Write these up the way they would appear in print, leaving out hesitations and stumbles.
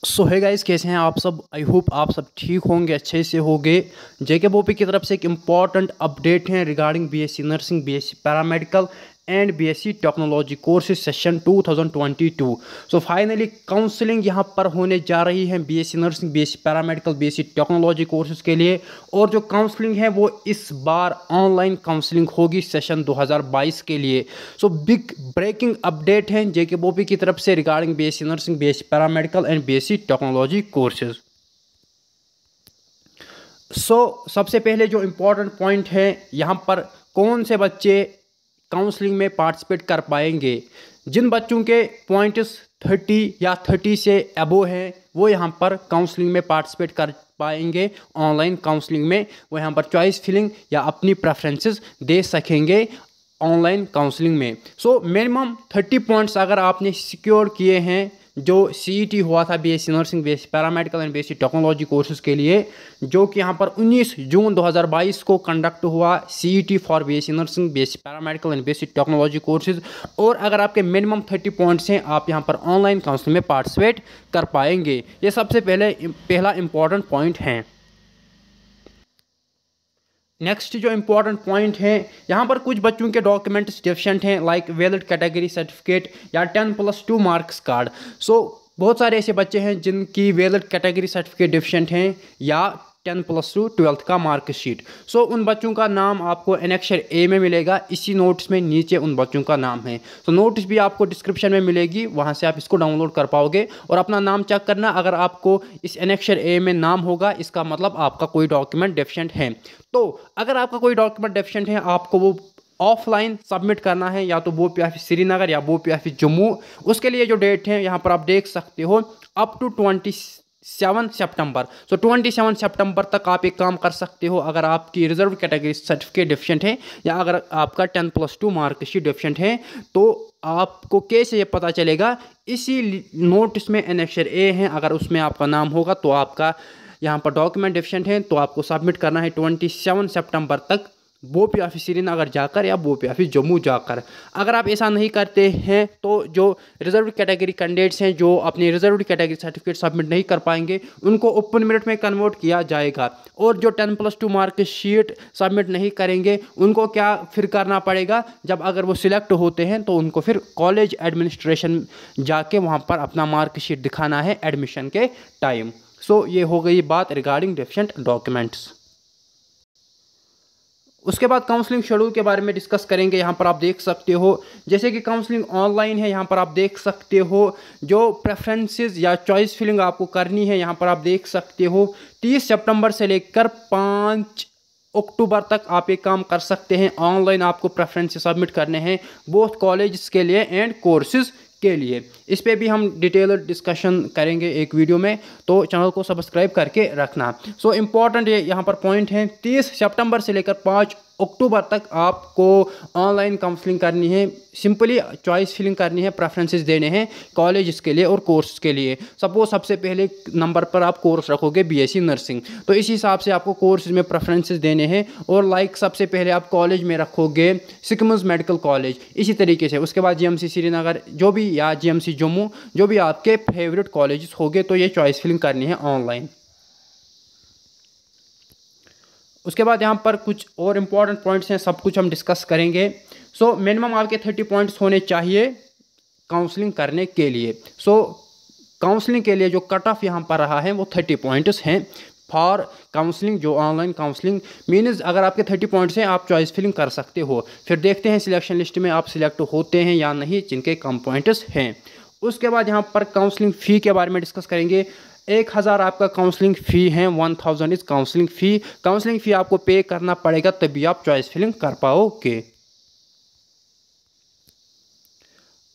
सो है गाइस, कैसे हैं आप सब। आई होप आप सब ठीक होंगे, अच्छे से होंगे। जेके बोपी की तरफ से एक इम्पॉर्टेंट अपडेट है regarding BSc nursing, BSc paramedical and BSc technology courses session 2022। So finally counselling यहां पर होने जा रही है BSc nursing, BSc paramedical, BSc technology courses के लिए। और जो काउंसलिंग है वो इस बार ऑनलाइन काउंसलिंग होगी सेशन 2022 के लिए। सो बिग ब्रेकिंग अपडेट है जेके बोपी की तरफ से regarding BSc nursing, BSc paramedical and BSc technology courses. सबसे पहले जो इम्पोर्टेंट पॉइंट है यहाँ पर, कौन से बच्चे काउंसलिंग में पार्टिसिपेट कर पाएंगे। जिन बच्चों के पॉइंट्स 30 या 30 से अबो हैं वो यहाँ पर काउंसलिंग में पार्टिसिपेट कर पाएंगे। ऑनलाइन काउंसलिंग में वो यहाँ पर चॉइस फिलिंग या अपनी प्रेफरेंसेस दे सकेंगे ऑनलाइन काउंसलिंग में। मिनिमम 30 पॉइंट्स अगर आपने सिक्योर किए हैं, जो सीईटी हुआ था BSc nursing, BSc paramedical and BSc technology courses के लिए, जो कि यहाँ पर 19 जून 2022 को कंडक्ट हुआ CET for BSc nursing, BSc paramedical and BSc technology courses. और अगर आपके मिनिमम 30 पॉइंट्स हैं, आप यहाँ पर ऑनलाइन काउंसलिंग में पार्टिसिपेट कर पाएंगे। ये सबसे पहला इंपॉर्टेंट पॉइंट है। नेक्स्ट जो इम्पोर्टेंट पॉइंट है, यहाँ पर कुछ बच्चों के डॉक्यूमेंट्स डिफिशेंट हैं, लाइक वैलिड कैटेगरी सर्टिफिकेट या 10+2 मार्क्स कार्ड। बहुत सारे ऐसे बच्चे हैं जिनकी वैलिड कैटेगरी सर्टिफिकेट डिफिशेंट हैं या 10+2 12th का मार्कशीट। उन बच्चों का नाम आपको एनेक्सर ए में मिलेगा। इसी नोट्स में नीचे उन बच्चों का नाम है। नोट्स भी आपको डिस्क्रिप्शन में मिलेगी, वहाँ से आप इसको डाउनलोड कर पाओगे और अपना नाम चेक करना। अगर आपको इस एनेक्सर ए में नाम होगा, इसका मतलब आपका कोई डॉक्यूमेंट डेफिशिएंट है। तो अगर आपका कोई डॉक्यूमेंट डेफिशिएंट है, आपको वो ऑफलाइन सबमिट करना है, या तो बोपी ऑफिस श्रीनगर या बोपी ऑफिस जम्मू। उसके लिए जो डेट है यहाँ पर आप देख सकते हो, अप टू 27 सितंबर। 27 सितंबर तक आप एक काम कर सकते हो। अगर आपकी रिजर्व कैटेगरी सर्टिफिकेट डिफिशेंट है या अगर आपका 10+2 मार्कशीट डिफिशेंट है, तो आपको कैसे ये पता चलेगा। इसी नोटिस में एनेक्सर ए है, अगर उसमें आपका नाम होगा तो आपका यहाँ पर डॉक्यूमेंट डिफिशेंट है, तो आपको सबमिट करना है 27 सितंबर तक बोपी ऑफिस श्रीनगर जाकर या बोपी ऑफिस जम्मू जाकर। अगर आप ऐसा नहीं करते हैं तो जो रिजर्व कैटेगरी कैंडिडेट्स हैं, जो अपनी रिजर्व कैटेगरी सर्टिफिकेट सबमिट नहीं कर पाएंगे, उनको ओपन मेरिट में कन्वर्ट किया जाएगा। और जो 10+2 मार्कशीट सबमिट नहीं करेंगे, उनको क्या फिर करना पड़ेगा, जब अगर वो सिलेक्ट होते हैं तो उनको फिर कॉलेज एडमिनिस्ट्रेशन जाके वहाँ पर अपना मार्कशीट दिखाना है एडमिशन के टाइम। ये हो गई बात रिगार्डिंग डिफिशेंट डॉक्यूमेंट्स। उसके बाद काउंसलिंग शेड्यूल के बारे में डिस्कस करेंगे। यहाँ पर आप देख सकते हो, जैसे कि काउंसलिंग ऑनलाइन है, यहाँ पर आप देख सकते हो जो प्रेफरेंसेस या चॉइस फिलिंग आपको करनी है, यहाँ पर आप देख सकते हो 30 सितंबर से लेकर 5 अक्टूबर तक आप एक काम कर सकते हैं। ऑनलाइन आपको प्रेफरेंसेस सबमिट करने हैं, बोथ कॉलेज के लिए एंड कोर्सेज के लिए। इस पे भी हम डिटेल डिस्कशन करेंगे एक वीडियो में, तो चैनल को सब्सक्राइब करके रखना। इम्पॉर्टेंट ये यहाँ पर पॉइंट है, 30 सितंबर से लेकर 5 अक्टूबर तक आपको ऑनलाइन काउंसलिंग करनी है। सिंपली चॉइस फिलिंग करनी है, प्रेफरेंसेस देने हैं कॉलेज के लिए और कोर्स के लिए। सपोज सबसे पहले नंबर पर आप कोर्स रखोगे बीएससी नर्सिंग, तो इस हिसाब से आपको कोर्स में प्रेफरेंसेस देने हैं। और सबसे पहले आप कॉलेज में रखोगे सिकम्स मेडिकल कॉलेज, इसी तरीके से। उसके बाद जीएमसी श्रीनगर जो भी, या जीएमसी जम्मू, जो भी आपके फेवरेट कॉलेज होंगे, तो ये चॉइस फिलिंग करनी है ऑनलाइन। उसके बाद यहाँ पर कुछ और इम्पॉर्टेंट पॉइंट्स हैं, सब कुछ हम डिस्कस करेंगे। मिनिमम आपके 30 पॉइंट्स होने चाहिए काउंसलिंग करने के लिए। काउंसलिंग के लिए जो कट ऑफ यहाँ पर रहा है वो 30 पॉइंट्स हैं फॉर काउंसलिंग। जो ऑनलाइन काउंसलिंग मीन्स अगर आपके 30 पॉइंट्स हैं, आप चॉइस फिलिंग कर सकते हो। फिर देखते हैं सिलेक्शन लिस्ट में आप सिलेक्ट होते हैं या नहीं, जिनके कम पॉइंट्स हैं। उसके बाद यहाँ पर काउंसलिंग फ़ी के बारे में डिस्कस करेंगे। 1000 आपका काउंसलिंग फ़ी है, 1000 इज़ काउंसलिंग फ़ी। काउंसलिंग फ़ी आपको पे करना पड़ेगा, तभी आप चॉइस फिलिंग कर पाओगे।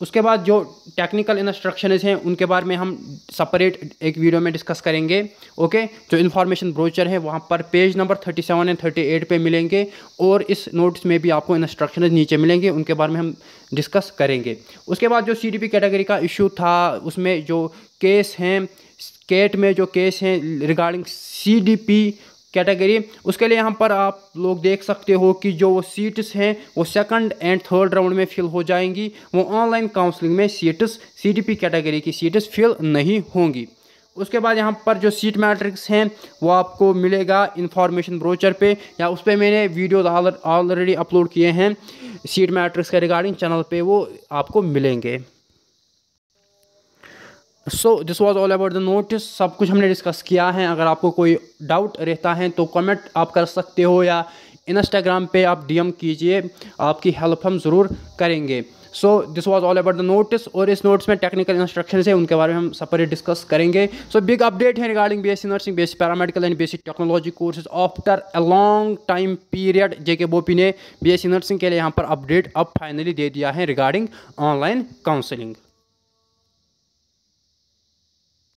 उसके बाद जो टेक्निकल इंस्ट्रक्शंस हैं, उनके बारे में हम सेपरेट एक वीडियो में डिस्कस करेंगे। ओके, जो इन्फॉर्मेशन ब्रोचर है वहाँ पर पेज नंबर 37 एंड 38 पे मिलेंगे, और इस नोट्स में भी आपको इंस्ट्रक्शन नीचे मिलेंगे, उनके बारे में हम डिस्कस करेंगे। उसके बाद जो सीडीपी कैटेगरी का इशू था, उसमें जो केस हैं, स्टेट में जो केस हैं रिगार्डिंग सीडीपी कैटेगरी, उसके लिए यहाँ पर आप लोग देख सकते हो कि जो वो सीट्स हैं वो सेकंड एंड थर्ड राउंड में फिल हो जाएंगी। वो ऑनलाइन काउंसलिंग में सीट्स सीडीपी कैटेगरी की सीट्स फिल नहीं होंगी। उसके बाद यहाँ पर जो सीट मैट्रिक्स हैं वो आपको मिलेगा इन्फॉर्मेशन ब्रोचर पे, या उस पर मैंने वीडियोज ऑलरेडी अपलोड किए हैं सीट मैट्रिक्स के रिगार्डिंग चैनल पे, वो आपको मिलेंगे। So this was all about the notice. सब कुछ हमने डिस्कस किया है। अगर आपको कोई डाउट रहता है तो कमेंट आप कर सकते हो, या इंस्टाग्राम पे आप डीएम कीजिए, आपकी हेल्प हम ज़रूर करेंगे। So this was all about the notice, और इस नोट्स में टेक्निकल इंस्ट्रक्शंस है, उनके बारे में हम सेपरेट डिस्कस करेंगे। सो बिग अपडेट है regarding BSc nursing, BSc paramedical and BSc technology courses after a long time period. JK BOPEE ने बीएससी नर्सिंग के लिए यहाँ पर अपडेट अब फाइनली दे दिया है रिगार्डिंग ऑनलाइन काउंसलिंग।